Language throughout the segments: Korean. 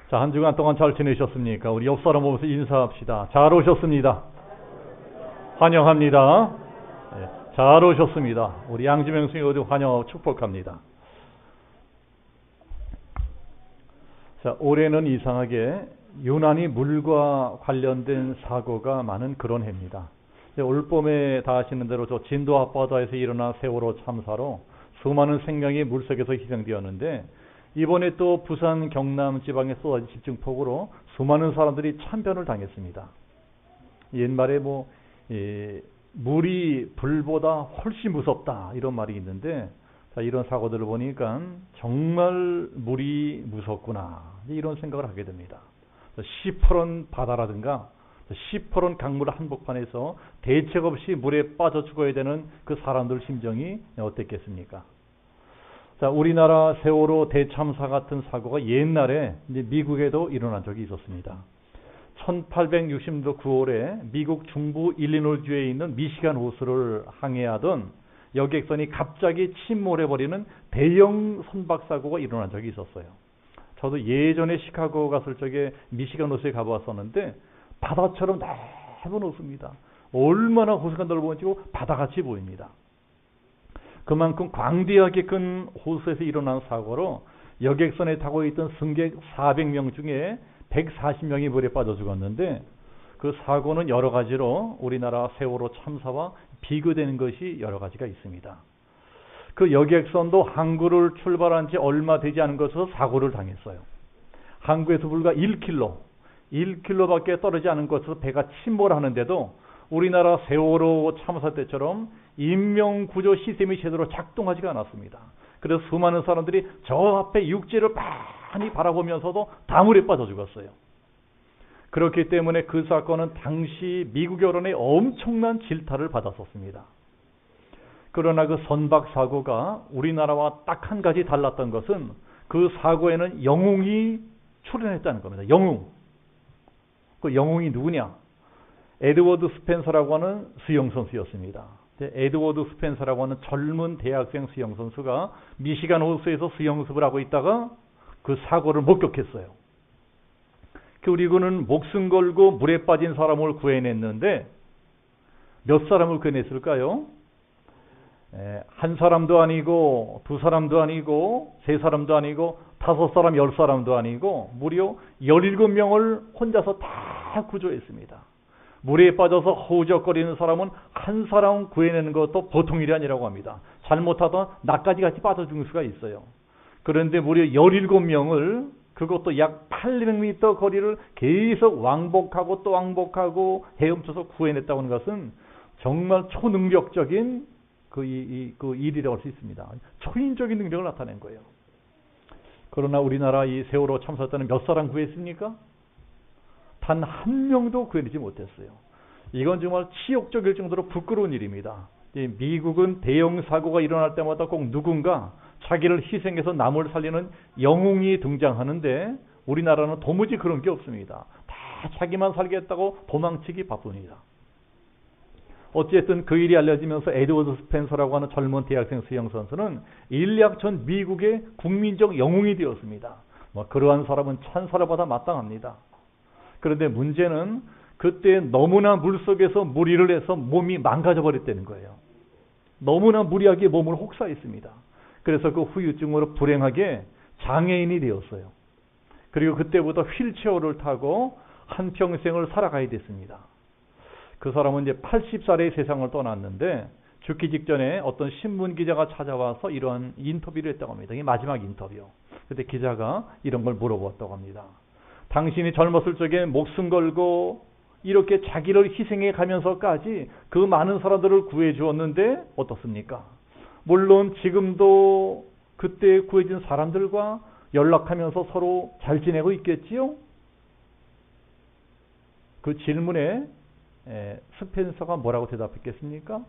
자, 한 주간 동안 잘 지내셨습니까? 우리 옆 사람 보면서 인사합시다. 잘 오셨습니다. 환영합니다. 네, 잘 오셨습니다. 우리 양지명 스님 모두 환영하고 축복합니다. 자, 올해는 이상하게 유난히 물과 관련된 사고가 많은 그런 해입니다. 올 봄에 다 아시는 대로 저 진도 앞바다에서 일어난 세월호 참사로 수많은 생명이 물속에서 희생되었는데, 이번에 또 부산 경남 지방에 쏟아진 집중폭우로 수많은 사람들이 참변을 당했습니다. 옛말에 물이 불보다 훨씬 무섭다 이런 말이 있는데, 자, 이런 사고들을 보니까 정말 물이 무섭구나 이런 생각을 하게 됩니다. 시퍼런 바다라든가 시퍼런 강물 한복판에서 대책 없이 물에 빠져 죽어야 되는 그 사람들 심정이 어땠겠습니까? 자, 우리나라 세월호 대참사 같은 사고가 옛날에 이제 미국에도 일어난 적이 있었습니다. 1860년도 9월에 미국 중부 일리노이주에 있는 미시간 호수를 항해하던 여객선이 갑자기 침몰해버리는 대형 선박 사고가 일어난 적이 있었어요. 저도 예전에 시카고 갔을 적에 미시간 호수에 가보았었는데 바다처럼 넓은 호수입니다. 얼마나 호수가 넓은지 바다같이 보입니다. 그만큼 광대하게 큰 호수에서 일어난 사고로 여객선에 타고 있던 승객 400명 중에 140명이 물에 빠져 죽었는데, 그 사고는 여러 가지로 우리나라 세월호 참사와 비교되는 것이 여러 가지가 있습니다. 그 여객선도 항구를 출발한 지 얼마 되지 않은 것으로 사고를 당했어요. 항구에서 불과 1km밖에 떨어지지 않은 곳에서 배가 침몰하는데도 우리나라 세월호 참사 때처럼 인명구조 시스템이 제대로 작동하지가 않았습니다. 그래서 수많은 사람들이 저 앞에 육지를 많이 바라보면서도 다 물에 빠져 죽었어요. 그렇기 때문에 그 사건은 당시 미국 여론의 엄청난 질타를 받았었습니다. 그러나 그 선박 사고가 우리나라와 딱 한 가지 달랐던 것은 그 사고에는 영웅이 출연했다는 겁니다. 영웅. 그 영웅이 누구냐? 에드워드 스펜서라고 하는 수영선수였습니다. 에드워드 스펜서라고 하는 젊은 대학생 수영선수가 미시간 호수에서 수영습을 하고 있다가 그 사고를 목격했어요. 그리고는 목숨 걸고 물에 빠진 사람을 구해냈는데 몇 사람을 구해냈을까요? 한 사람도 아니고 두 사람도 아니고 세 사람도 아니고 5사람 10사람도 아니고 무려 17명을 혼자서 다 구조했습니다. 물에 빠져서 허우적거리는 사람은 한 사람 구해내는 것도 보통 일이 아니라고 합니다. 잘못하다 나까지 같이 빠져 죽을 수가 있어요. 그런데 무려 17명을, 그것도 약 800m 거리를 계속 왕복하고 또 왕복하고 헤엄쳐서 구해냈다고 하는 것은 정말 초능력적인 그 일이라고 할 수 있습니다. 초인적인 능력을 나타낸 거예요. 그러나 우리나라 이 세월호 참사 때는 몇 사람 구했습니까? 단 한 명도 구해내지 못했어요. 이건 정말 치욕적일 정도로 부끄러운 일입니다. 미국은 대형 사고가 일어날 때마다 꼭 누군가 자기를 희생해서 남을 살리는 영웅이 등장하는데, 우리나라는 도무지 그런 게 없습니다. 다 자기만 살겠다고 도망치기 바쁩니다. 어쨌든 그 일이 알려지면서 에드워드 스펜서라고 하는 젊은 대학생 수영선수는 인류학 전 미국의 국민적 영웅이 되었습니다. 그러한 사람은 찬사를 받아 마땅합니다. 그런데 문제는 그때 너무나 물속에서 무리를 해서 몸이 망가져 버렸다는 거예요. 너무나 무리하게 몸을 혹사했습니다. 그래서 그 후유증으로 불행하게 장애인이 되었어요. 그리고 그때부터 휠체어를 타고 한평생을 살아가야 됐습니다. 그 사람은 이제 80살에 세상을 떠났는데, 죽기 직전에 어떤 신문 기자가 찾아와서 이러한 인터뷰를 했다고 합니다. 이게 마지막 인터뷰. 그때 기자가 이런 걸 물어보았다고 합니다. 당신이 젊었을 적에 목숨 걸고 이렇게 자기를 희생해 가면서까지 그 많은 사람들을 구해 주었는데 어떻습니까? 물론 지금도 그때 구해진 사람들과 연락하면서 서로 잘 지내고 있겠지요? 그 질문에 스펜서가 뭐라고 대답했겠습니까?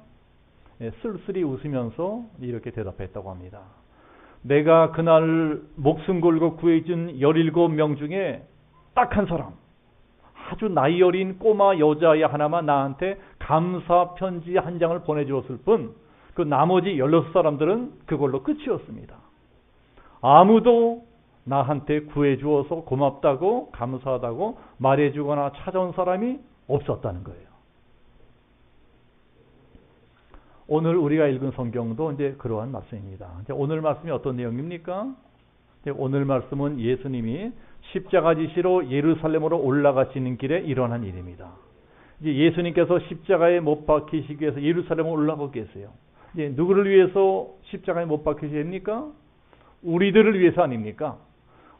쓸쓸히 웃으면서 이렇게 대답했다고 합니다. 내가 그날 목숨 걸고 구해준 17명 중에 딱 한 사람, 아주 나이 어린 꼬마 여자아이 하나만 나한테 감사 편지 한 장을 보내주었을 뿐, 그 나머지 16사람들은 그걸로 끝이었습니다. 아무도 나한테 구해주어서 고맙다고 감사하다고 말해주거나 찾아온 사람이 없었다는 거예요. 오늘 우리가 읽은 성경도 이제 그러한 말씀입니다. 이제 오늘 말씀이 어떤 내용입니까? 오늘 말씀은 예수님이 십자가 지시로 예루살렘으로 올라가시는 길에 일어난 일입니다. 이제 예수님께서 십자가에 못 박히시기 위해서 예루살렘으로 올라가고 계세요. 이제 누구를 위해서 십자가에 못 박히십니까? 우리들을 위해서 아닙니까?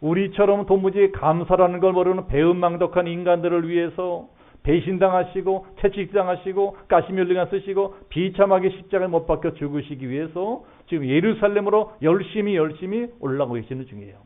우리처럼 도무지 감사라는 걸 모르는 배은망덕한 인간들을 위해서 배신당하시고 채찍당하시고 가시면류관 쓰시고 비참하게 십자가에 못 박혀 죽으시기 위해서 지금 예루살렘으로 열심히 올라가고 계시는 중이에요.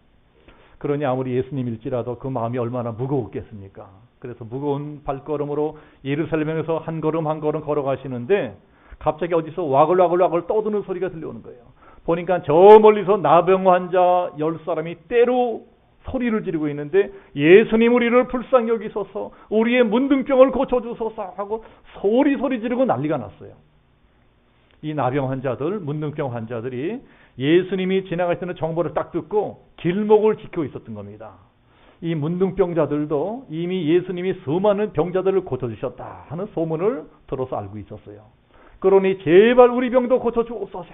그러니 아무리 예수님일지라도 그 마음이 얼마나 무거웠겠습니까? 그래서 무거운 발걸음으로 예루살렘에서 한 걸음 한 걸음 걸어가시는데 갑자기 어디서 와글와글 떠드는 소리가 들려오는 거예요. 보니까 저 멀리서 나병 환자 10사람이 때로 소리를 지르고 있는데 예수님 우리를 불쌍히 여기소서 우리의 문둥병을 고쳐주소서 하고 소리 지르고 난리가 났어요. 이 나병 환자들, 문둥병 환자들이 예수님이 지나가시는 정보를 딱 듣고 길목을 지키고 있었던 겁니다. 이 문둥병자들도 이미 예수님이 수많은 병자들을 고쳐주셨다 하는 소문을 들어서 알고 있었어요. 그러니 제발 우리 병도 고쳐주옵소서.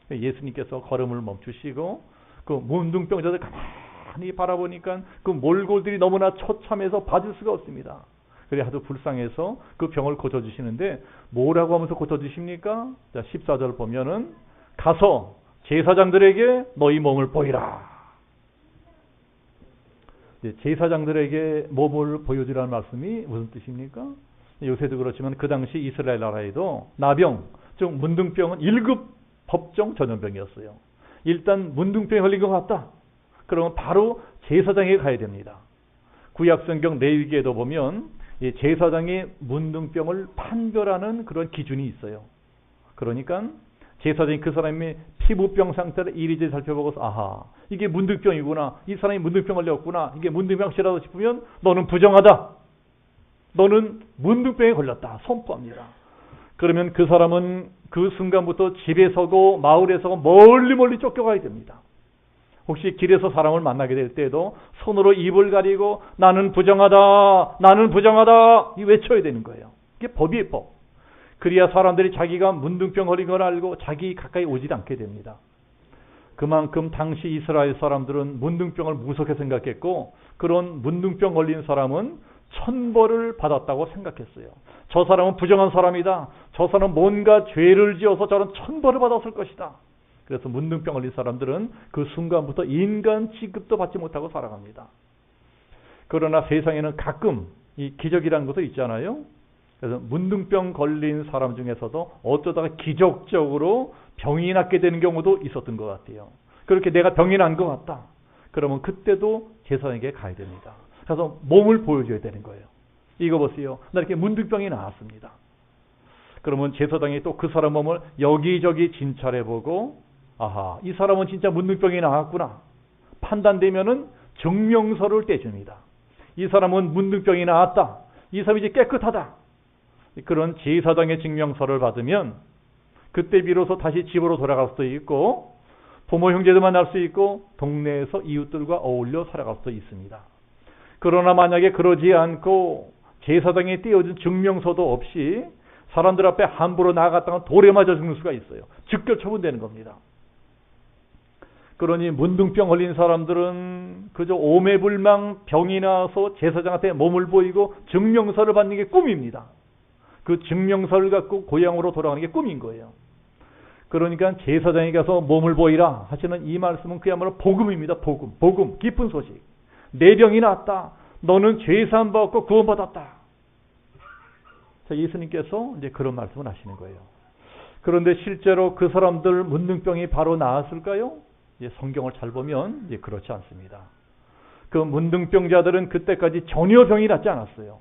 예수님께서 걸음을 멈추시고 그 문둥병자들 가만히 바라보니까 그 몰골들이 너무나 처참해서 봐줄 수가 없습니다. 그래 하도 불쌍해서 그 병을 고쳐주시는데 뭐라고 하면서 고쳐주십니까? 자, 14절 보면은 가서 제사장들에게 너희 몸을 보이라. 제사장들에게 몸을 보여주라는 말씀이 무슨 뜻입니까? 요새도 그렇지만 그 당시 이스라엘 나라에도 나병, 즉 문둥병은 1급 법정 전염병이었어요. 일단 문둥병에 걸린 것 같다. 그러면 바로 제사장에게 가야 됩니다. 구약성경 레위기에도 보면 제사장이 문둥병을 판별하는 그런 기준이 있어요. 그러니까 제사장이 그 사람의 피부병 상태를 이리저리 살펴보고서 아하 이게 문둥병이구나. 이 사람이 문둥병 걸렸구나. 이게 문둥병이라도 싶으면 너는 부정하다. 너는 문둥병에 걸렸다. 선포합니다. 그러면 그 사람은 그 순간부터 집에 서고 마을에 서고 멀리 쫓겨가야 됩니다. 혹시 길에서 사람을 만나게 될 때에도 손으로 입을 가리고 나는 부정하다 이 외쳐야 되는 거예요. 이게 법이에요, 법. 그래야 사람들이 자기가 문둥병 걸린 걸 알고 자기 가까이 오지 않게 됩니다. 그만큼 당시 이스라엘 사람들은 문둥병을 무섭게 생각했고 그런 문둥병 걸린 사람은 천벌을 받았다고 생각했어요. 저 사람은 부정한 사람이다. 저 사람은 뭔가 죄를 지어서 저런 천벌을 받았을 것이다. 그래서 문둥병 걸린 사람들은 그 순간부터 인간 취급도 받지 못하고 살아갑니다. 그러나 세상에는 가끔 이 기적이라는 것도 있잖아요. 그래서 문둥병 걸린 사람 중에서도 어쩌다가 기적적으로 병이 낫게 되는 경우도 있었던 것 같아요. 그렇게 내가 병이 난 것 같다. 그러면 그때도 제사장에게 가야 됩니다. 그래서 몸을 보여줘야 되는 거예요. 이거 보세요. 나 이렇게 문둥병이 나왔습니다. 그러면 제사장이 또 그 사람 몸을 여기저기 진찰해보고 아하 이 사람은 진짜 문둥병이 나왔구나. 판단되면은 증명서를 떼줍니다. 이 사람은 문둥병이 나왔다. 이 사람이 이제 깨끗하다. 그런 제사장의 증명서를 받으면 그때 비로소 다시 집으로 돌아갈 수도 있고 부모 형제들 만날 수 있고 동네에서 이웃들과 어울려 살아갈 수도 있습니다. 그러나 만약에 그러지 않고 제사장이 띄워준 증명서도 없이 사람들 앞에 함부로 나아갔다가 돌에 맞아 죽는 수가 있어요. 즉결 처분되는 겁니다. 그러니 문둥병 걸린 사람들은 그저 오매불망 병이 나서 제사장한테 몸을 보이고 증명서를 받는 게 꿈입니다. 그 증명서를 갖고 고향으로 돌아가는 게 꿈인 거예요. 그러니까 제사장에 가서 몸을 보이라 하시는 이 말씀은 그야말로 복음입니다. 복음, 기쁜 소식. 내 병이 낫다. 너는 죄사함 받고 구원받았다. 자, 예수님께서 이제 그런 말씀을 하시는 거예요. 그런데 실제로 그 사람들 문둥병이 바로 나았을까요? 이제 성경을 잘 보면 이제 그렇지 않습니다. 그 문둥병자들은 그때까지 전혀 병이 낫지 않았어요.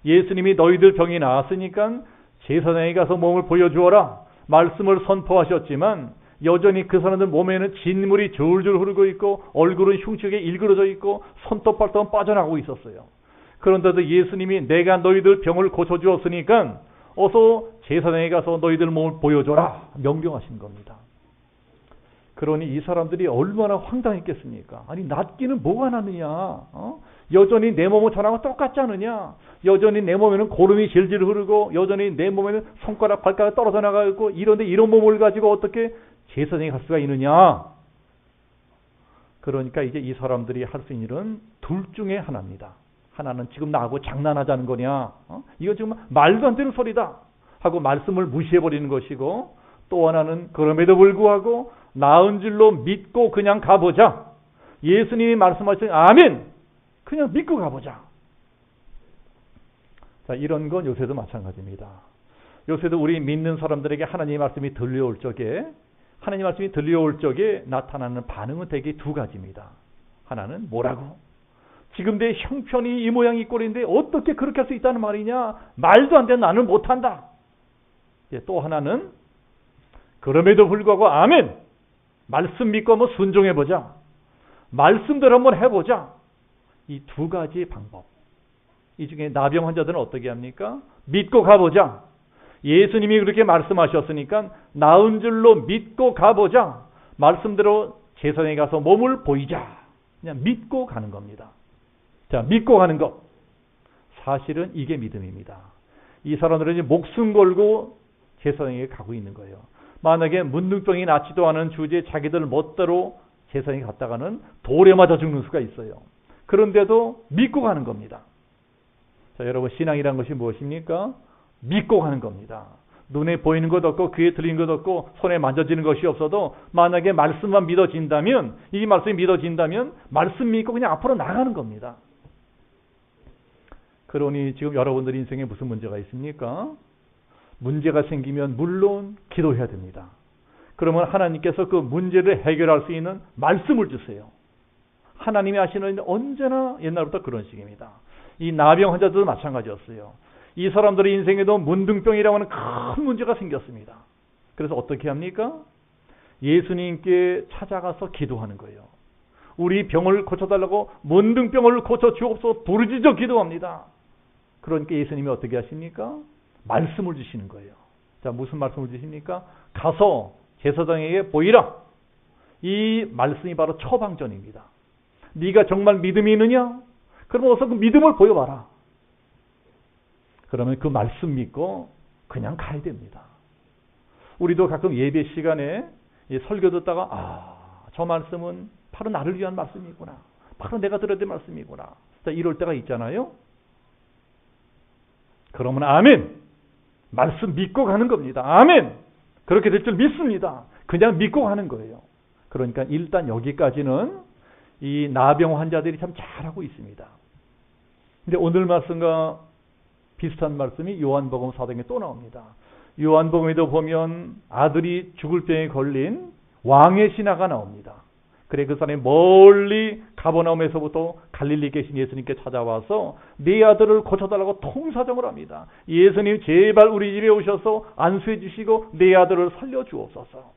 예수님이 너희들 병이 나았으니까 제사장에 가서 몸을 보여주어라 말씀을 선포하셨지만 여전히 그 사람들 몸에는 진물이 줄줄 흐르고 있고 얼굴은 흉측에 일그러져 있고 손톱발톱은 빠져나가고 있었어요. 그런데도 예수님이 내가 너희들 병을 고쳐주었으니까 어서 제사장에 가서 너희들 몸을 보여줘라 명령하신 겁니다. 그러니 이 사람들이 얼마나 황당했겠습니까? 아니 낫기는 뭐가 나느냐? 여전히 내 몸은 저랑은 똑같지 않느냐? 여전히 내 몸에는 고름이 질질 흐르고 여전히 내 몸에는 손가락 발가락 떨어져 나가 있고 이런데 이런 몸을 가지고 어떻게 제사장이 갈 수가 있느냐? 그러니까 이제 이 사람들이 할 수 있는 일은 둘 중에 하나입니다. 하나는 지금 나하고 장난하자는 거냐? 이거 지금 말도 안 되는 소리다 하고 말씀을 무시해버리는 것이고, 또 하나는 그럼에도 불구하고 나은 줄로 믿고 그냥 가보자. 예수님이 말씀하신 아멘! 그냥 믿고 가보자. 자, 이런 건 요새도 마찬가지입니다. 요새도 우리 믿는 사람들에게 하나님의 말씀이 들려올 적에 나타나는 반응은 대개 두 가지입니다. 하나는 뭐라고? 지금 내 형편이 이 모양 이 꼴인데 어떻게 그렇게 할 수 있다는 말이냐? 말도 안 돼, 나는 못한다. 또 하나는 그럼에도 불구하고 아멘! 말씀 믿고 한번 순종해보자. 말씀대로 한번 해보자. 이 두 가지 방법. 이 중에 나병 환자들은 어떻게 합니까? 믿고 가보자. 예수님이 그렇게 말씀하셨으니까 나은 줄로 믿고 가보자. 말씀대로 제사장에 가서 몸을 보이자. 그냥 믿고 가는 겁니다. 자, 믿고 가는 것. 사실은 이게 믿음입니다. 이 사람들은 이제 목숨 걸고 제사장에게 가고 있는 거예요. 만약에 문둥병이 낫지도 않은 주제에 자기들 멋대로 제사장에 갔다가는 돌에 맞아 죽는 수가 있어요. 그런데도 믿고 가는 겁니다. 자, 여러분, 신앙이란 것이 무엇입니까? 믿고 가는 겁니다. 눈에 보이는 것 없고 귀에 들리는 것 없고 손에 만져지는 것이 없어도 만약에 말씀만 믿어진다면, 이 말씀이 믿어진다면 말씀 믿고 그냥 앞으로 나가는 겁니다. 그러니 지금 여러분들 인생에 무슨 문제가 있습니까? 문제가 생기면 물론 기도해야 됩니다. 그러면 하나님께서 그 문제를 해결할 수 있는 말씀을 주세요. 하나님이 하시는 일은 언제나 옛날부터 그런 식입니다. 이 나병 환자들도 마찬가지였어요. 이 사람들의 인생에도 문둥병이라고 하는 큰 문제가 생겼습니다. 그래서 어떻게 합니까? 예수님께 찾아가서 기도하는 거예요. 우리 병을 고쳐달라고 문둥병을 고쳐주옵소서 부르짖어 기도합니다. 그러니까 예수님이 어떻게 하십니까? 말씀을 주시는 거예요. 자, 무슨 말씀을 주십니까? 가서 제사장에게 보이라. 이 말씀이 바로 처방전입니다. 네가 정말 믿음이 있느냐? 그럼 어서 그 믿음을 보여봐라. 그러면 그 말씀 믿고 그냥 가야 됩니다. 우리도 가끔 예배 시간에 설교 듣다가 저 말씀은 바로 나를 위한 말씀이구나. 바로 내가 들어야 될 말씀이구나. 자, 이럴 때가 있잖아요. 그러면 아멘! 말씀 믿고 가는 겁니다. 아멘! 그렇게 될 줄 믿습니다. 그냥 믿고 가는 거예요. 그러니까 일단 여기까지는 이 나병 환자들이 참 잘하고 있습니다. 근데 오늘 말씀과 비슷한 말씀이 요한복음 4장에 또 나옵니다. 요한복음에도 보면 아들이 죽을 병에 걸린 왕의 신하가 나옵니다. 그래 그 사람이 멀리 가버나움에서부터 갈릴리 계신 예수님께 찾아와서 네 아들을 고쳐달라고 통사정을 합니다. 예수님 제발 우리 집에 오셔서 안수해 주시고 네 아들을 살려주옵소서.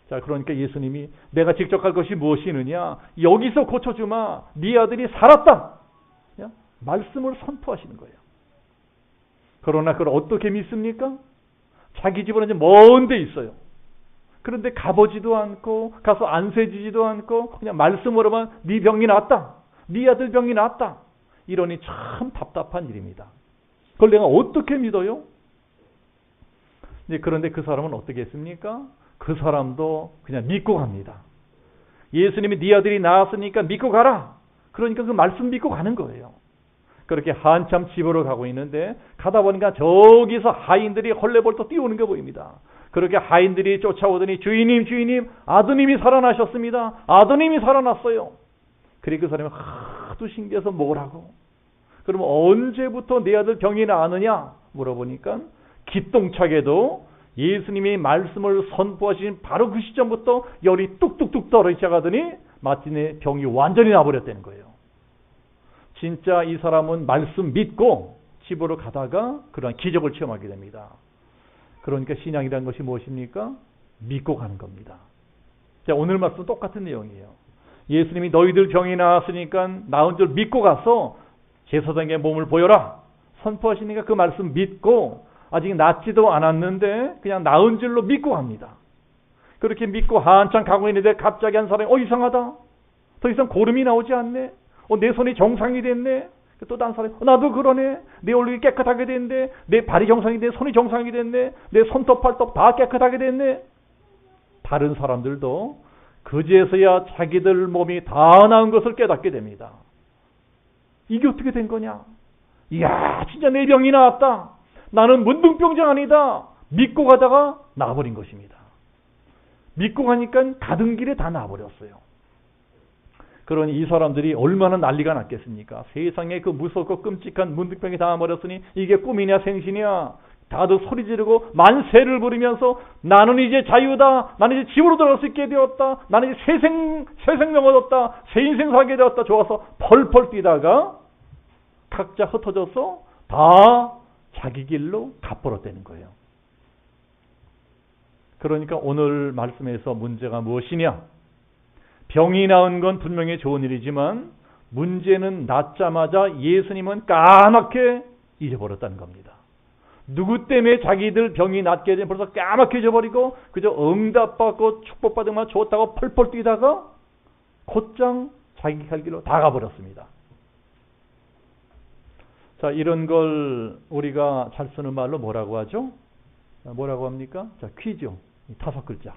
자, 그러니까 예수님이 내가 직접 할 것이 무엇이 있느냐? 여기서 고쳐주마. 네 아들이 살았다. 말씀을 선포하시는 거예요. 그러나 그걸 어떻게 믿습니까? 자기 집은 이제 먼 데 있어요. 그런데 가보지도 않고 가서 안수해주지도 않고 그냥 말씀으로만 네 병이 낫다. 네 아들 병이 낫다. 이러니 참 답답한 일입니다. 그걸 내가 어떻게 믿어요? 그런데 그 사람은 어떻게 했습니까? 그 사람도 그냥 믿고 갑니다. 예수님이 네 아들이 나았으니까 믿고 가라. 그러니까 그 말씀 믿고 가는 거예요. 그렇게 한참 집으로 가고 있는데 가다 보니까 저기서 하인들이 헐레벌떡 뛰어오는 게 보입니다. 그렇게 하인들이 쫓아오더니 주인님 주인님 아드님이 살아나셨습니다. 아드님이 살아났어요. 그래 그 사람이 하도 신기해서 뭐라고? 그러면 언제부터 내 아들 병이 나았느냐? 물어보니까 기똥차게도 예수님이 말씀을 선포하신 바로 그 시점부터 열이 뚝뚝뚝 떨어지기 시작하더니 마침내 병이 완전히 나버렸다는 거예요. 진짜 이 사람은 말씀 믿고 집으로 가다가 그런 기적을 체험하게 됩니다. 그러니까 신앙이라는 것이 무엇입니까? 믿고 가는 겁니다. 자, 오늘 말씀 똑같은 내용이에요. 예수님이 너희들 병이 나았으니까 나은 줄 믿고 가서 제사장에게 몸을 보여라. 선포하시니까 그 말씀 믿고 아직 낫지도 않았는데 그냥 나은 줄로 믿고 갑니다. 그렇게 믿고 한참 가고 있는데 갑자기 한 사람이 이상하다. 더 이상 고름이 나오지 않네. 내 손이 정상이 됐네. 또 다른 사람이 나도 그러네. 내 얼굴이 깨끗하게 됐네. 내 발이 정상이 됐네. 손이 정상이 됐네. 내 손톱 발톱 다 깨끗하게 됐네. 다른 사람들도 그제서야 자기들 몸이 다 나은 것을 깨닫게 됩니다. 이게 어떻게 된 거냐? 이야, 진짜 내 병이 나았다. 나는 문둥병자 아니다. 믿고 가다가 나아버린 것입니다. 믿고 가니까 가던 길에 다 나아버렸어요. 그러니 이 사람들이 얼마나 난리가 났겠습니까? 세상에 그 무섭고 끔찍한 문둥병이 닿아버렸으니 이게 꿈이냐 생신이야. 다들 소리 지르고 만세를 부르면서 나는 이제 자유다. 나는 이제 집으로 들어갈 수 있게 되었다. 나는 이제 새 생명 얻었다. 새 인생 살게 되었다. 좋아서 펄펄 뛰다가 각자 흩어져서 다 자기 길로 가버렸다는 거예요. 그러니까 오늘 말씀에서 문제가 무엇이냐? 병이 나은 건 분명히 좋은 일이지만 문제는 낫자마자 예수님은 까맣게 잊어버렸다는 겁니다. 누구 때문에 자기들 병이 낫게 되면 벌써 까맣게 잊어버리고 그저 응답받고 축복받으면 좋다고 펄펄 뛰다가 곧장 자기 갈 길로 다 가버렸습니다. 자, 이런 걸 우리가 잘 쓰는 말로 뭐라고 하죠? 뭐라고 합니까? 자, 퀴즈. 5글자.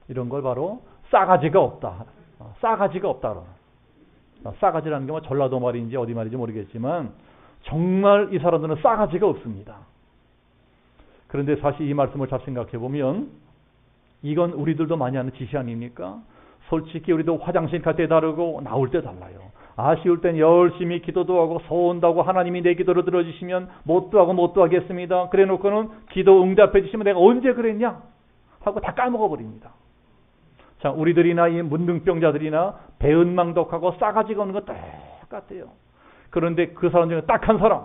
이런 걸 바로 싸가지가 없다. 싸가지가 없다. 싸가지라는 게 뭐 전라도 말인지 어디 말인지 모르겠지만 정말 이 사람들은 싸가지가 없습니다. 그런데 사실 이 말씀을 잘 생각해 보면 이건 우리들도 많이 하는 짓이 아닙니까? 솔직히 우리도 화장실 갈 때 다르고 나올 때 달라요. 아쉬울 땐 열심히 기도도 하고 소원도 하고 하나님이 내 기도를 들어주시면 못도 하고 못도 하겠습니다. 그래 놓고는 기도 응답해 주시면 내가 언제 그랬냐? 하고 다 까먹어버립니다. 자, 우리들이나 이 문둥병자들이나 배은망덕하고 싸가지가 없는 거 똑같아요. 그런데 그 사람 중에 딱 한 사람,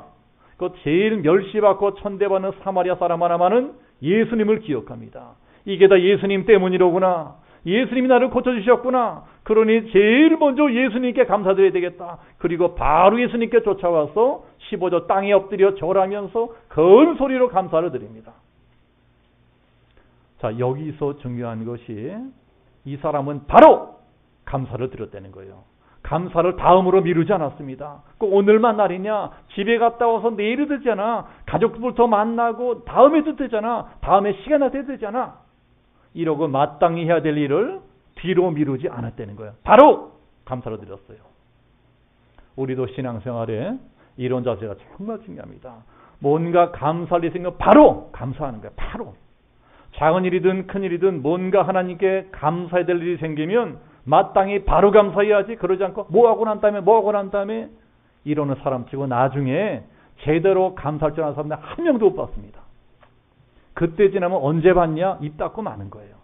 그 제일 멸시받고 천대받는 사마리아 사람 하나만은 예수님을 기억합니다. 이게 다 예수님 때문이로구나. 예수님이 나를 고쳐주셨구나. 그러니 제일 먼저 예수님께 감사드려야 되겠다. 그리고 바로 예수님께 쫓아와서 15조 땅에 엎드려 절하면서 큰 소리로 감사를 드립니다. 자, 여기서 중요한 것이 이 사람은 바로 감사를 드렸다는 거예요. 감사를 다음으로 미루지 않았습니다. 꼭 오늘만 날이냐? 집에 갔다 와서 내일이 되잖아. 가족들부터 만나고 다음에도 되잖아. 다음에 시간 날 때도 되잖아. 이러고 마땅히 해야 될 일을 뒤로 미루지 않았다는 거예요. 바로 감사를 드렸어요. 우리도 신앙생활에 이런 자세가 정말 중요합니다. 뭔가 감사할 일이 생기면 바로 감사하는 거예요. 바로. 작은 일이든 큰 일이든 뭔가 하나님께 감사해야 될 일이 생기면 마땅히 바로 감사해야지. 그러지 않고 뭐하고 난 다음에 이러는 사람 치고 나중에 제대로 감사할 줄 아는 사람들 한 명도 못 봤습니다. 그때 지나면 언제 받냐? 입 닫고 마는 거예요.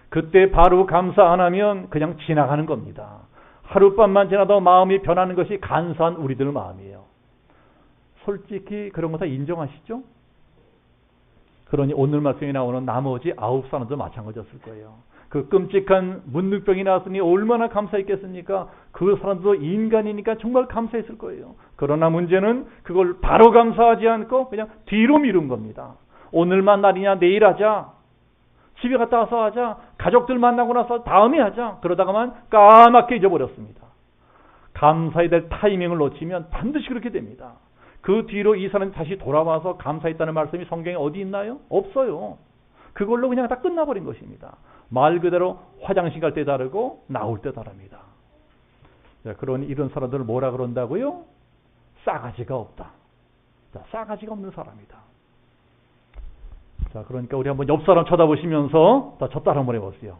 그때 바로 감사 안 하면 그냥 지나가는 겁니다. 하룻밤만 지나도 마음이 변하는 것이 간사한 우리들 마음이에요. 솔직히 그런 거 다 인정하시죠? 그러니 오늘 말씀에 나오는 나머지 9사람도 마찬가지였을 거예요. 그 끔찍한 문둥병이 나왔으니 얼마나 감사했겠습니까? 그 사람도 인간이니까 정말 감사했을 거예요. 그러나 문제는 그걸 바로 감사하지 않고 그냥 뒤로 미룬 겁니다. 오늘만 날이냐? 내일 하자. 집에 갔다 와서 하자. 가족들 만나고 나서 다음에 하자. 그러다가만 까맣게 잊어버렸습니다. 감사해야 될 타이밍을 놓치면 반드시 그렇게 됩니다. 그 뒤로 이 사람이 다시 돌아와서 감사했다는 말씀이 성경에 어디 있나요? 없어요. 그걸로 그냥 다 끝나버린 것입니다. 말 그대로 화장실 갈 때 다르고 나올 때 다릅니다. 그러니 이런 사람들을 뭐라 그런다고요? 싸가지가 없다. 자, 싸가지가 없는 사람이다. 자, 그러니까 우리 한번 옆 사람 쳐다보시면서 저 따라 한번 해보세요.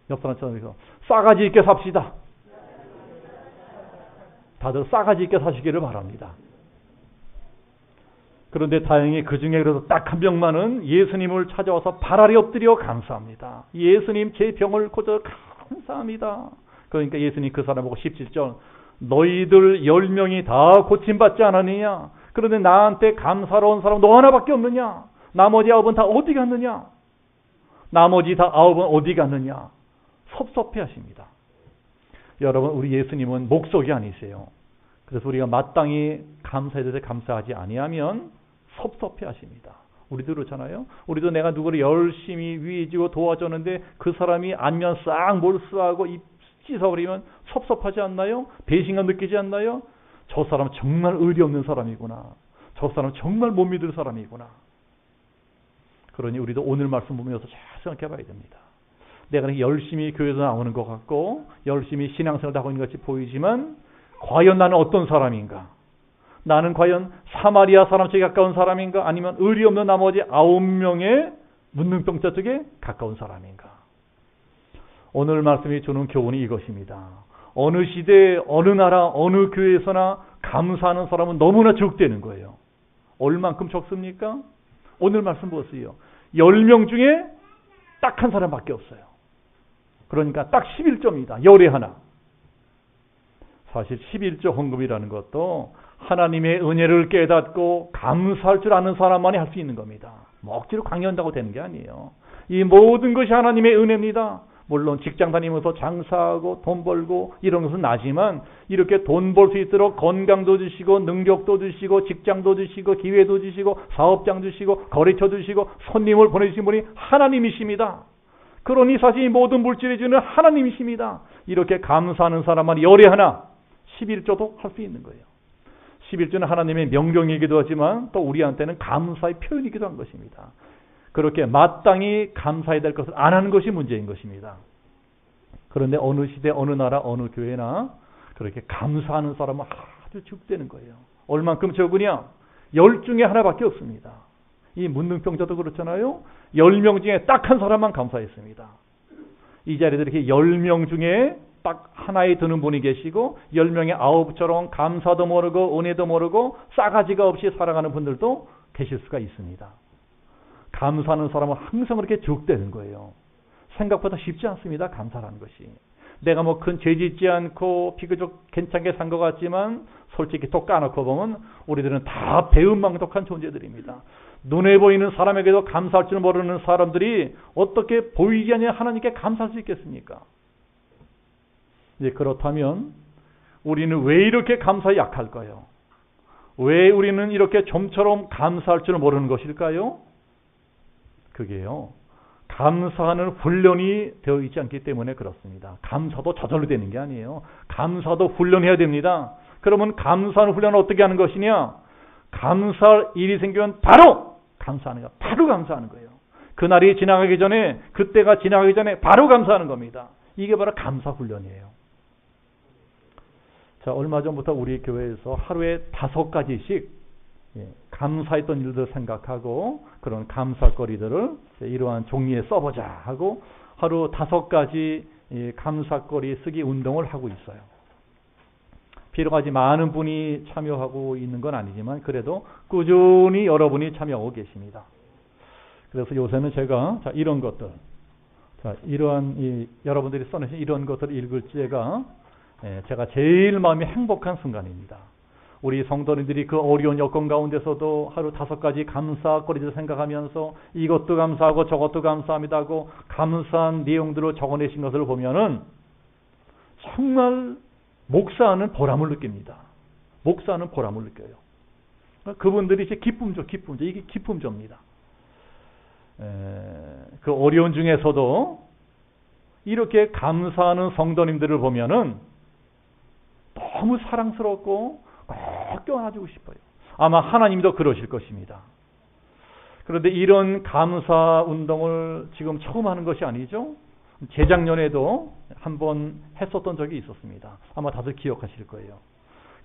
옆 사람 쳐다보면서 싸가지 있게 삽시다. 다들 싸가지 있게 사시기를 바랍니다. 그런데 다행히 그 중에 그래도 딱 한 명만은 예수님을 찾아와서 발 아래 엎드려 감사합니다. 예수님 제 병을 고쳐 감사합니다. 그러니까 예수님 그 사람 보고 17절 너희들 10명이 다 고침받지 않았느냐? 그런데 나한테 감사로 온 사람 너 하나밖에 없느냐? 나머지 9은 다 어디 갔느냐? 나머지 다 9은 어디 갔느냐? 섭섭해 하십니다. 여러분, 우리 예수님은 목석이 아니세요. 그래서 우리가 마땅히 감사해야 될 때 감사하지 아니하면 섭섭해 하십니다. 우리도 그렇잖아요. 우리도 내가 누구를 열심히 위해주고 도와줬는데 그 사람이 안면 싹 몰수하고 입 찢어버리면 섭섭하지 않나요? 배신감 느끼지 않나요? 저 사람은 정말 의리 없는 사람이구나. 저 사람은 정말 못 믿을 사람이구나. 그러니 우리도 오늘 말씀 보면서 잘 생각해 봐야 됩니다. 내가 열심히 교회도 나오는 것 같고 열심히 신앙생활도 하고 있는 것 같이 보이지만 과연 나는 어떤 사람인가? 나는 과연 사마리아 사람에게 가까운 사람인가? 아니면 의리 없는 나머지 9명의 문둥병자 쪽에 가까운 사람인가? 오늘 말씀이 주는 교훈이 이것입니다. 어느 시대, 어느 나라, 어느 교회에서나 감사하는 사람은 너무나 적대는 거예요. 얼만큼 적습니까? 오늘 말씀 보세요. 10명 중에 딱 한 사람밖에 없어요. 그러니까 딱 11조입니다. 열에 하나. 사실 11조 헌금이라는 것도 하나님의 은혜를 깨닫고 감사할 줄 아는 사람만이 할 수 있는 겁니다. 억지로 강요한다고 되는 게 아니에요. 이 모든 것이 하나님의 은혜입니다. 물론 직장 다니면서 장사하고 돈 벌고 이런 것은 나지만 이렇게 돈 벌 수 있도록 건강도 주시고 능력도 주시고 직장도 주시고 기회도 주시고 사업장 주시고 거래처 주시고 손님을 보내주신 분이 하나님이십니다. 그러니 사실 이 모든 물질을 주는 하나님이십니다. 이렇게 감사하는 사람만 열에 하나 11조도 할 수 있는 거예요. 11조는 하나님의 명령이기도 하지만 또 우리한테는 감사의 표현이기도 한 것입니다. 그렇게 마땅히 감사해야 될 것을 안 하는 것이 문제인 것입니다. 그런데 어느 시대, 어느 나라, 어느 교회나 그렇게 감사하는 사람은 아주 적대는 거예요. 얼만큼 적으냐? 10 중에 하나밖에 없습니다. 이 문둥병자도 그렇잖아요. 10명 중에 딱 한 사람만 감사했습니다. 이 자리에 이렇게 10명 중에 딱 하나에 드는 분이 계시고 10명의 9처럼 감사도 모르고 은혜도 모르고 싸가지가 없이 살아가는 분들도 계실 수가 있습니다. 감사하는 사람은 항상 그렇게 적대는 거예요. 생각보다 쉽지 않습니다. 감사라는 것이. 내가 뭐 큰 죄 짓지 않고 비교적 괜찮게 산 것 같지만 솔직히 또 까놓고 보면 우리들은 다 배은망덕한 존재들입니다. 눈에 보이는 사람에게도 감사할 줄 모르는 사람들이 어떻게 보이지 않는 하나님께 감사할 수 있겠습니까? 이제 그렇다면 우리는 왜 이렇게 감사에 약할까요? 왜 우리는 이렇게 좀처럼 감사할 줄 모르는 것일까요? 그게요, 감사하는 훈련이 되어 있지 않기 때문에 그렇습니다. 감사도 저절로 되는 게 아니에요. 감사도 훈련해야 됩니다. 그러면 감사하는 훈련은 어떻게 하는 것이냐? 감사할 일이 생기면 바로 감사하는 거예요. 바로 감사하는 거예요. 그날이 지나가기 전에, 그때가 지나가기 전에 바로 감사하는 겁니다. 이게 바로 감사 훈련이에요. 자, 얼마 전부터 우리 교회에서 하루에 5가지씩 감사했던 일들을 생각하고 그런 감사거리들을 이러한 종이에 써보자 하고 하루 5가지 감사거리 쓰기 운동을 하고 있어요. 비록 아직 많은 분이 참여하고 있는 건 아니지만 그래도 꾸준히 여러분이 참여하고 계십니다. 그래서 요새는 제가 이런 것들, 이러한 여러분들이 써내신 이런 것들을 읽을 때가 제가 제일 마음이 행복한 순간입니다. 우리 성도님들이 그 어려운 여건 가운데서도 하루 5가지 감사거리를 생각하면서 이것도 감사하고 저것도 감사합니다 하고 감사한 내용들을 적어내신 것을 보면은 정말 목사하는 보람을 느낍니다. 목사하는 보람을 느껴요. 그분들이 이제 기쁨조. 이게 기쁨조입니다. 그 어려운 중에서도 이렇게 감사하는 성도님들을 보면은 너무 사랑스럽고 꼭 껴안아주고 싶어요. 아마 하나님도 그러실 것입니다. 그런데 이런 감사 운동을 지금 처음 하는 것이 아니죠. 재작년에도 한번 했었던 적이 있었습니다. 아마 다들 기억하실 거예요.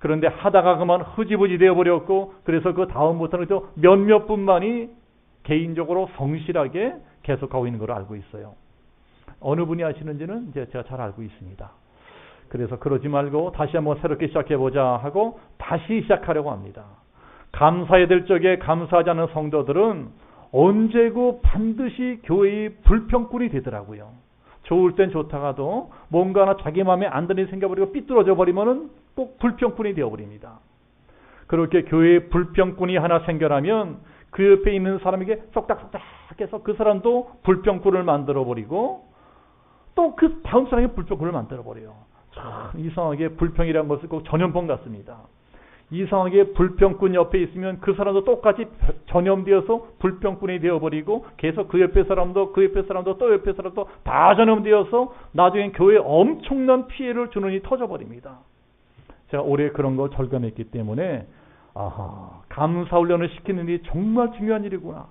그런데 하다가 그만 흐지부지 되어버렸고 그래서 그 다음부터는 또 몇몇 분만이 개인적으로 성실하게 계속하고 있는 걸 알고 있어요. 어느 분이 하시는지는 이제 제가 잘 알고 있습니다. 그래서 그러지 말고 다시 한번 새롭게 시작해보자 하고 다시 시작하려고 합니다. 감사해야 될 적에 감사하지 않은 성도들은 언제고 반드시 교회의 불평꾼이 되더라고요. 좋을 땐 좋다가도 뭔가 하나 자기 마음에 안 드는 일이 생겨버리고 삐뚤어져 버리면은 꼭 불평꾼이 되어버립니다. 그렇게 교회에 불평꾼이 하나 생겨나면 그 옆에 있는 사람에게 쏙닥쏙닥 해서 그 사람도 불평꾼을 만들어버리고 또 그 다음 사람에게 불평꾼을 만들어버려요. 참 이상하게 불평이라는 것은 꼭 전염병 같습니다. 이상하게 불평꾼 옆에 있으면 그 사람도 똑같이 전염되어서 불평꾼이 되어버리고 계속 그 옆에 사람도 또 옆에 사람도 다 전염되어서 나중에 교회에 엄청난 피해를 주는 일이 터져버립니다. 제가 올해 그런 거 절감했기 때문에 감사 훈련을 시키는 일이 정말 중요한 일이구나.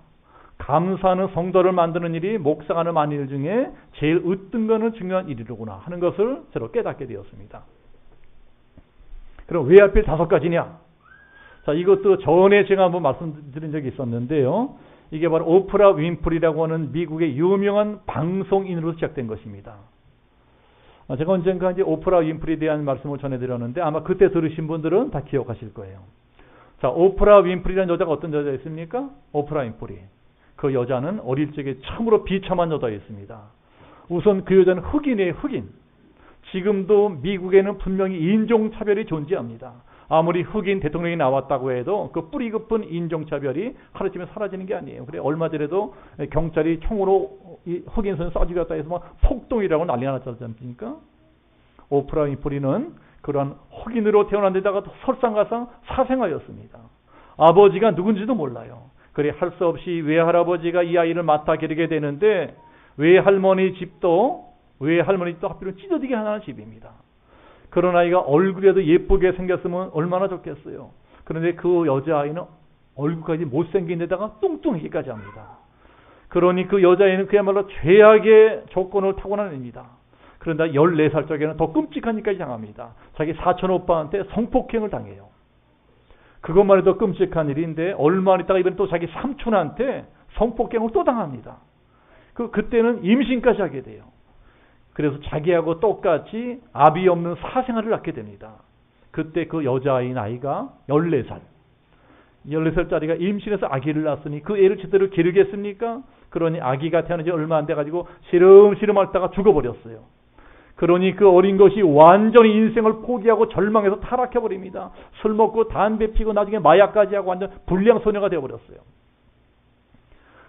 감사하는 성도를 만드는 일이 목사가 하는 많은 일 중에 제일 으뜸 거는 중요한 일이로구나 하는 것을 저로 깨닫게 되었습니다. 그럼 왜 하필 5가지냐? 자, 이것도 전에 제가 한번 말씀드린 적이 있었는데요. 이게 바로 오프라 윈프리라고 하는 미국의 유명한 방송인으로 시작된 것입니다. 제가 언젠가 이제 오프라 윈프리에 대한 말씀을 전해드렸는데 아마 그때 들으신 분들은 다 기억하실 거예요. 자, 오프라 윈프리라는 여자가 어떤 여자였습니까? 오프라 윈프리. 그 여자는 어릴 적에 참으로 비참한 여자였습니다. 우선 그 여자는 흑인이에요, 흑인. 지금도 미국에는 분명히 인종차별이 존재합니다. 아무리 흑인 대통령이 나왔다고 해도 그 뿌리 깊은 인종차별이 하루쯤에 사라지는 게 아니에요. 그래 얼마 전에도 경찰이 총으로 흑인선 쏴죽였다 해서 막 폭동이라고 난리가 났지 않습니까? 오프라 윈프리는 그런 흑인으로 태어난 데다가 설상가상 사생아였습니다. 아버지가 누군지도 몰라요. 그래 할 수 없이 외할아버지가 이 아이를 맡아 기르게 되는데 외할머니 집도 하필은 찢어지게 하는 집입니다. 그런 아이가 얼굴에도 예쁘게 생겼으면 얼마나 좋겠어요. 그런데 그 여자아이는 얼굴까지 못생긴 데다가 뚱뚱하기까지 합니다. 그러니 그 여자아이는 그야말로 최악의 조건을 타고난 애입니다. 그런데 14살 쪽에는 더 끔찍한 일까지 당합니다. 자기 사촌 오빠한테 성폭행을 당해요. 그것만 해도 끔찍한 일인데 얼마 있다가 이번에 또 자기 삼촌한테 성폭행을 또 당합니다. 그때는 임신까지 하게 돼요. 그래서 자기하고 똑같이 아비 없는 사생아를 낳게 됩니다. 그때 그 여자아이 나이가 14살. 14살짜리가 임신해서 아기를 낳았으니 그 애를 제대로 기르겠습니까? 그러니 아기가 태어난 지 얼마 안 돼가지고 시름시름 앓다가 죽어버렸어요. 그러니 그 어린 것이 완전히 인생을 포기하고 절망해서 타락해버립니다. 술 먹고 담배 피고 나중에 마약까지 하고 완전 불량 소녀가 되어버렸어요.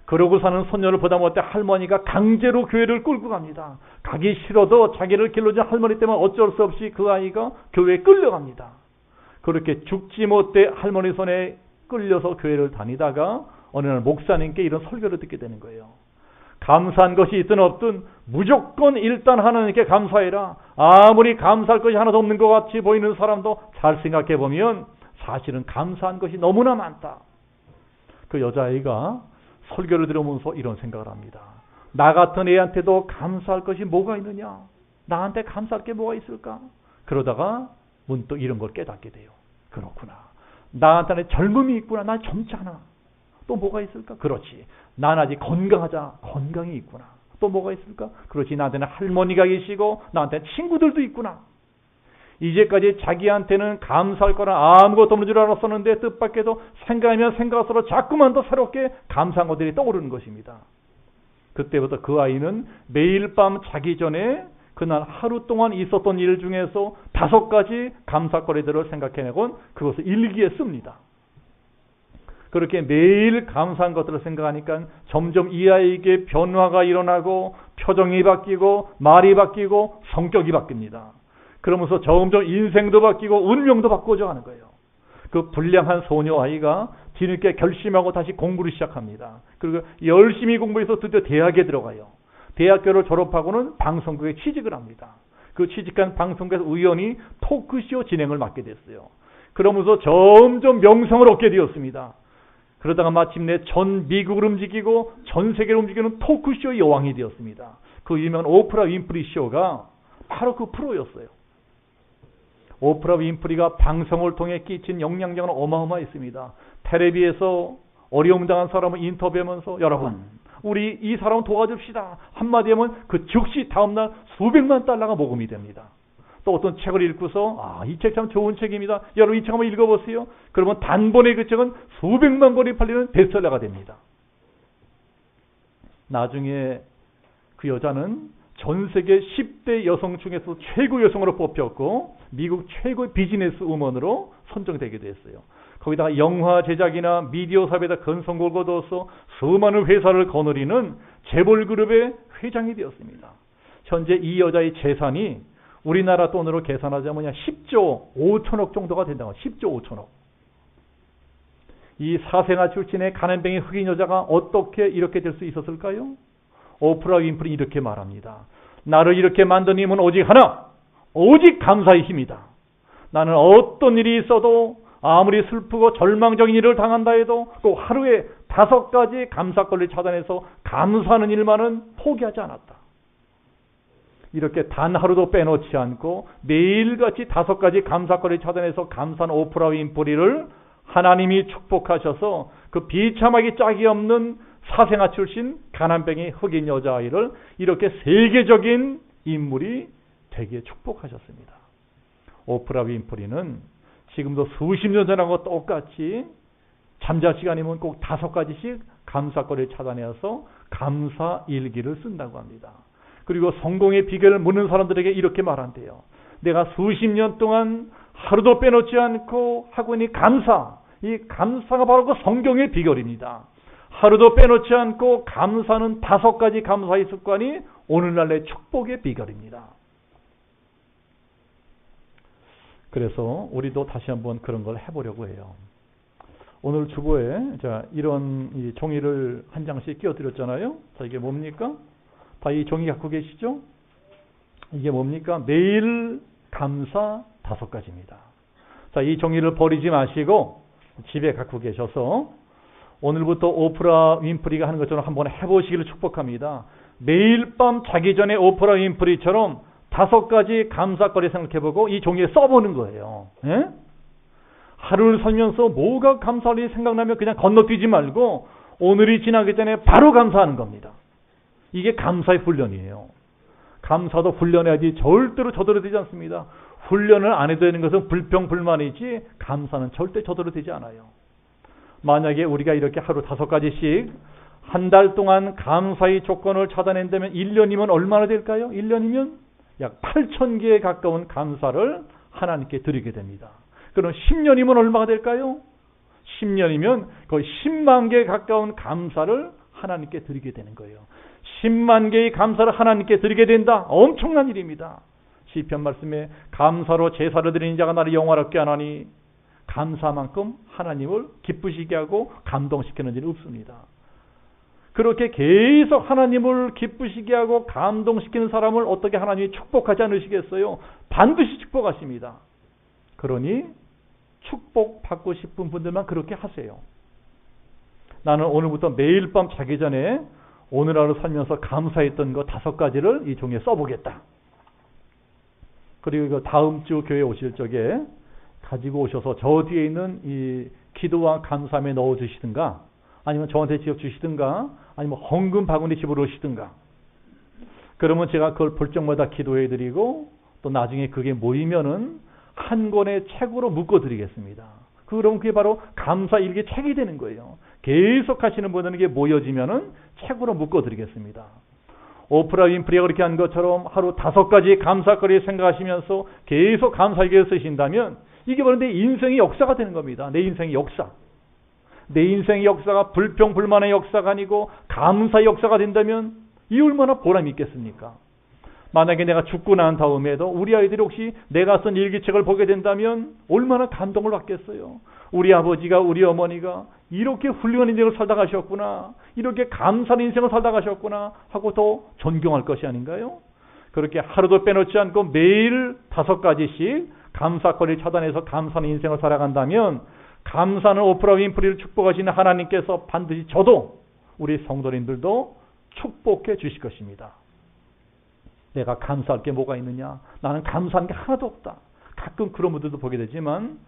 그러고 사는 소녀를 보다 못해 할머니가 강제로 교회를 끌고 갑니다. 가기 싫어도 자기를 길러준 할머니 때문에 어쩔 수 없이 그 아이가 교회에 끌려갑니다. 그렇게 죽지 못해 할머니 손에 끌려서 교회를 다니다가 어느 날 목사님께 이런 설교를 듣게 되는 거예요. 감사한 것이 있든 없든 무조건 일단 하나님께 감사해라. 아무리 감사할 것이 하나도 없는 것 같이 보이는 사람도 잘 생각해 보면 사실은 감사한 것이 너무나 많다. 그 여자아이가 설교를 들으면서 이런 생각을 합니다. 나 같은 애한테도 감사할 것이 뭐가 있느냐? 나한테 감사할 게 뭐가 있을까? 그러다가 문득 이런 걸 깨닫게 돼요. 그렇구나. 나한테는 젊음이 있구나. 난 젊잖아. 또 뭐가 있을까? 그렇지. 난 아직 건강하자. 건강이 있구나. 또 뭐가 있을까? 그렇지. 나한테는 할머니가 계시고 나한테는 친구들도 있구나. 이제까지 자기한테는 감사할 거나 아무것도 없는 줄 알았었는데 뜻밖에도 생각하면 생각할수록 자꾸만 더 새롭게 감사한 것들이 떠오르는 것입니다. 그때부터 그 아이는 매일 밤 자기 전에 그날 하루 동안 있었던 일 중에서 5가지 감사거리들을 생각해내곤 그것을 일기에 씁니다. 그렇게 매일 감사한 것들을 생각하니까 점점 이 아이에게 변화가 일어나고 표정이 바뀌고 말이 바뀌고 성격이 바뀝니다. 그러면서 점점 인생도 바뀌고 운명도 바꾸어져 가는 거예요. 그 불량한 소녀 아이가 뒤늦게 결심하고 다시 공부를 시작합니다. 그리고 열심히 공부해서 드디어 대학에 들어가요. 대학교를 졸업하고는 방송국에 취직을 합니다. 그 취직한 방송국에서 우연히 토크쇼 진행을 맡게 됐어요. 그러면서 점점 명성을 얻게 되었습니다. 그러다가 마침내 전 미국을 움직이고 전 세계를 움직이는 토크쇼의 여왕이 되었습니다. 그 유명한 오프라 윈프리 쇼가 바로 그 프로였어요. 오프라 윈프리가 방송을 통해 끼친 영향력은 어마어마했습니다. 텔레비에서 어려움 당한 사람을 인터뷰하면서 여러분 우리 이 사람 도와줍시다 한마디 하면 그 즉시 다음날 수백만 달러가 모금이 됩니다. 또 어떤 책을 읽고서 이 책 참 좋은 책입니다. 여러분 이 책 한번 읽어보세요. 그러면 단번에 그 책은 수백만 권이 팔리는 베스트셀러가 됩니다. 나중에 그 여자는 전 세계 10대 여성 중에서 최고 여성으로 뽑혔고 미국 최고의 비즈니스 우먼으로 선정되게 됐어요. 거기다가 영화 제작이나 미디어 사업에다 큰 성공을 거둬서 수많은 회사를 거느리는 재벌그룹의 회장이 되었습니다. 현재 이 여자의 재산이 우리나라 돈으로 계산하자면 10조 5천억 정도가 된다고. 10조 5천억. 이 사생아 출신의 가난뱅이 흑인 여자가 어떻게 이렇게 될 수 있었을까요? 오프라 윈프리 이렇게 말합니다. 나를 이렇게 만든 힘은 오직 하나, 오직 감사의 힘이다. 나는 어떤 일이 있어도 아무리 슬프고 절망적인 일을 당한다 해도 꼭 하루에 5가지 감사거리를 찾아내서 감사하는 일만은 포기하지 않았다. 이렇게 단 하루도 빼놓지 않고 매일같이 5가지 감사거리를 찾아내서 감사한 오프라 윈프리를 하나님이 축복하셔서 그 비참하기 짝이 없는 사생아 출신 가난뱅이 흑인 여자아이를 이렇게 세계적인 인물이 되게 축복하셨습니다. 오프라 윈프리는 지금도 수십 년 전하고 똑같이 잠잘 시간이면 꼭 5가지씩 감사거리를 찾아내서 감사 일기를 쓴다고 합니다. 그리고 성공의 비결을 묻는 사람들에게 이렇게 말한대요. 내가 수십 년 동안 하루도 빼놓지 않고 하고 있는 감사, 이 감사가 바로 그 성경의 비결입니다. 하루도 빼놓지 않고 감사는 5가지 감사의 습관이 오늘날의 축복의 비결입니다. 그래서 우리도 다시 한번 그런 걸 해보려고 해요. 오늘 주보에 이런 이 종이를 한 장씩 끼워드렸잖아요. 자, 이게 뭡니까? 다 이 종이 갖고 계시죠? 이게 뭡니까? 매일 감사 5가지입니다. 자, 이 종이를 버리지 마시고 집에 갖고 계셔서 오늘부터 오프라 윈프리가 하는 것처럼 한번 해보시기를 축복합니다. 매일 밤 자기 전에 오프라 윈프리처럼 5가지 감사거리 생각해보고 이 종이에 써보는 거예요. 예? 하루를 살면서 뭐가 감사할 일이 생각나면 그냥 건너뛰지 말고 오늘이 지나기 전에 바로 감사하는 겁니다. 이게 감사의 훈련이에요. 감사도 훈련해야지 절대로 저대로 되지 않습니다. 훈련을 안 해도 되는 것은 불평불만이지 감사는 절대 저대로 되지 않아요. 만약에 우리가 이렇게 하루 5가지씩 한 달 동안 감사의 조건을 찾아낸다면 1년이면 얼마나 될까요? 1년이면 약 8,000개에 가까운 감사를 하나님께 드리게 됩니다. 그럼 10년이면 얼마가 될까요? 10년이면 거의 10만 개에 가까운 감사를 하나님께 드리게 되는 거예요. 10만 개의 감사를 하나님께 드리게 된다. 엄청난 일입니다. 시편 말씀에 감사로 제사를 드리는 자가 나를 영화롭게 하나니 감사만큼 하나님을 기쁘시게 하고 감동시키는 일은 없습니다. 그렇게 계속 하나님을 기쁘시게 하고 감동시키는 사람을 어떻게 하나님이 축복하지 않으시겠어요? 반드시 축복하십니다. 그러니 축복받고 싶은 분들만 그렇게 하세요. 나는 오늘부터 매일 밤 자기 전에 오늘 하루 살면서 감사했던 거 5가지를 이 종이에 써보겠다. 그리고 다음 주 교회 오실 적에 가지고 오셔서 저 뒤에 있는 이 기도와 감사함에 넣어주시든가 아니면 저한테 직접 주시든가 아니면 헌금 바구니 집으로 오시든가 그러면 제가 그걸 볼 적마다 기도해드리고 또 나중에 그게 모이면은 한 권의 책으로 묶어드리겠습니다. 그럼 그게 바로 감사일기 책이 되는 거예요. 계속 하시는 분들은 이게 모여지면은 책으로 묶어드리겠습니다. 오프라 윈프리가 그렇게 한 것처럼 하루 5가지 감사거리를 생각하시면서 계속 감사일기를 쓰신다면 이게 바로 내 인생의 역사가 되는 겁니다. 내 인생의 역사. 내 인생의 역사가 불평불만의 역사가 아니고 감사의 역사가 된다면 이 얼마나 보람이 있겠습니까? 만약에 내가 죽고 난 다음에도 우리 아이들이 혹시 내가 쓴 일기책을 보게 된다면 얼마나 감동을 받겠어요. 우리 아버지가 우리 어머니가 이렇게 훌륭한 인생을 살다 가셨구나. 이렇게 감사한 인생을 살다 가셨구나 하고 더 존경할 것이 아닌가요? 그렇게 하루도 빼놓지 않고 매일 5가지씩 감사거리를 찾아내서 감사한 인생을 살아간다면 감사는 오프라 윈프리를 축복하시는 하나님께서 반드시 저도 우리 성도님들도 축복해 주실 것입니다. 내가 감사할 게 뭐가 있느냐? 나는 감사한 게 하나도 없다. 가끔 그런 분들도 보게 되지만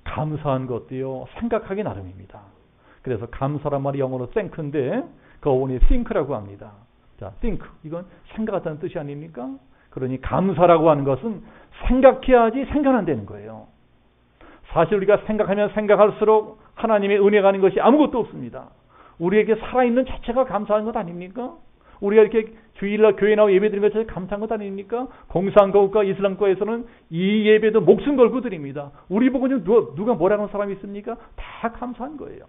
감사한 것도요 생각하기 나름입니다. 그래서 감사란 말이 영어로 thank인데 그 어원이 think라고 합니다. 자, think 이건 생각한다는 뜻이 아닙니까? 그러니 감사라고 하는 것은 생각해야지 생각한다는 거예요. 사실 우리가 생각하면 생각할수록 하나님의 은혜가 아닌 것이 아무것도 없습니다. 우리에게 살아있는 자체가 감사한 것 아닙니까? 우리가 이렇게 주일날 교회 나와 예배 드리는 것이 감사한 것 아닙니까? 공산국가 이슬람국가에서는 이 예배도 목숨 걸고 드립니다. 우리 보고 누가 뭐라는 사람이 있습니까? 다 감사한 거예요.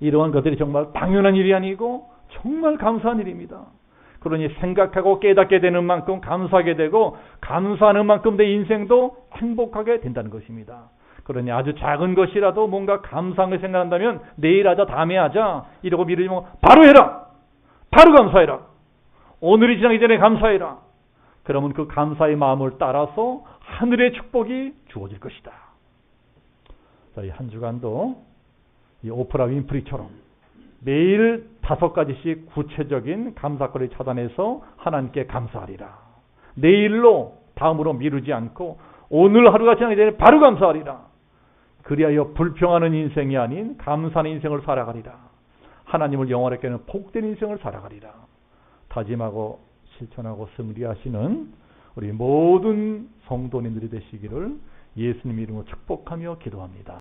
이러한 것들이 정말 당연한 일이 아니고 정말 감사한 일입니다. 그러니 생각하고 깨닫게 되는 만큼 감사하게 되고 감사하는 만큼 내 인생도 행복하게 된다는 것입니다. 그러니 아주 작은 것이라도 뭔가 감사한 걸 생각한다면 내일 하자, 다음에 하자 이러고 미루면 바로 해라. 바로 감사해라. 오늘이 지나기 전에 감사해라. 그러면 그 감사의 마음을 따라서 하늘의 축복이 주어질 것이다. 자, 이 한 주간도 이 오프라 윈프리처럼 매일 5가지씩 구체적인 감사거리 찾아내서 하나님께 감사하리라. 내일로 다음으로 미루지 않고 오늘 하루가 지나기 전에 바로 감사하리라. 그리하여 불평하는 인생이 아닌 감사하는 인생을 살아가리라. 하나님을 영원하게 하는 복된 인생을 살아가리라. 다짐하고 실천하고 승리하시는 우리 모든 성도님들이 되시기를 예수님 이름으로 축복하며 기도합니다.